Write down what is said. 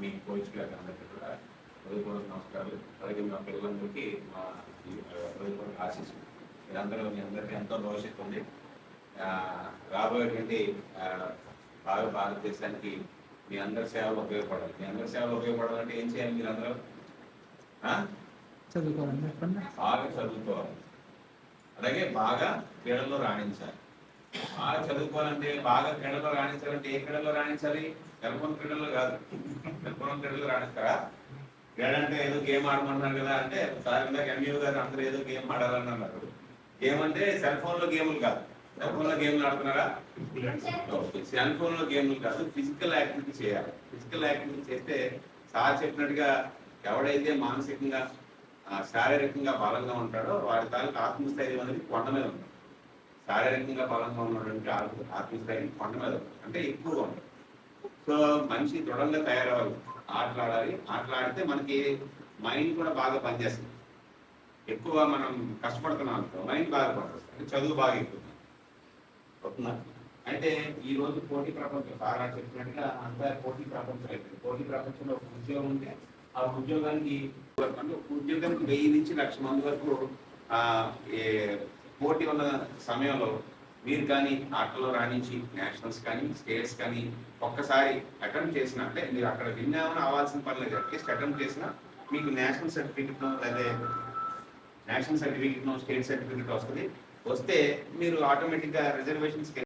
మీ coach గారికి అందరికీ కూడా హృదయపూర్వక నమస్కారాలు. అలాగే మా పిల్లలందరికీ మా హృదయపూర్వక ఆశీస్సులు. మీరందరూ మీ అందరికీ ఎంతో భవిష్యత్తు ఉంది. రాబోయేటువంటి భారతదేశానికి మీ అందరి సేవలు ఉపయోగపడాలి. మీ అందరి సేవలు ఉపయోగపడాలంటే ఏం చేయాలి? మీరందరూ బాగా చదువుకోవాలి, అలాగే బాగా క్రీడల్లో రాణించాలి. బాగా చదువుకోవాలంటే, బాగా క్రీడల్లో రాణించాలంటే ఏ క్రీడల్లో రాణించాలి? సెల్ఫోన్ క్రీడల్లో కాదు. సెల్ఫోన్ క్రీడల్లో రాణిస్తారా? క్రీడ అంటే ఏదో గేమ్ ఆడమంటున్నారు కదా అంటే, సార్ ఇందాక ఎంఈఓ గారు అందరూ ఏదో గేమ్ ఆడాలని అన్నారు. గేమ్ అంటే సెల్ ఫోన్ లో గేములు కాదు. సెల్ ఫోన్ లో గేమ్లు ఆడుతున్నారా? సెల్ ఫోన్ లో గేమ్లు కాదు, ఫిజికల్ యాక్టివిటీ చేయాలి. ఫిజికల్ యాక్టివిటీ చేస్తే సార్ చెప్పినట్టుగా ఎవడైతే మానసికంగా శారీరకంగా బలంగా ఉంటాడో వాడి తాలూకు ఆత్మస్థైర్యం అనేది కొండ మీద ఉంటుంది. శారీరకంగా బలంగా ఉన్నటువంటి ఆత్మస్థైర్యం కొండ మీద ఉంటుంది, అంటే ఎక్కువగా ఉంటుంది. సో మనిషి దృఢంగా తయారవ్వాలి, ఆటలాడాలి. ఆటలాడితే మనకి మైండ్ కూడా బాగా పనిచేస్తుంది. ఎక్కువ మనం కష్టపడుతున్నాం అనుకో మైండ్ బాగా పడుతుంది, చదువు బాగా ఎక్కుతుంది. అయితే ఈ రోజు పోటీ ప్రపంచం సారా చెప్పినట్టుగా అంతా పోటీ ప్రపంచం అయిపోయింది. పోటీ ప్రపంచంలో ఒక ఉద్యోగం ఉంటే ఆ ఉద్యోగానికి 1000 నుంచి 1,00,000 మంది వరకు పోటీ ఉన్న సమయంలో మీరు కానీ ఆటలో రాణించి నేషనల్స్ కానీ స్టేట్స్ కానీ ఒక్కసారి అటెంప్ట్ చేసిన, అంటే మీరు అక్కడ విన్నామని అవ్వాల్సిన పని లేదు, అట్లీస్ట్ అటెంప్ట్ చేసినా మీకు నేషనల్ సర్టిఫికెట్నో లేదా నేషనల్ సర్టిఫికెట్నో స్టేట్ సర్టిఫికెట్ వస్తుంది. వస్తే మీరు ఆటోమేటిక్గా రిజర్వేషన్స్కి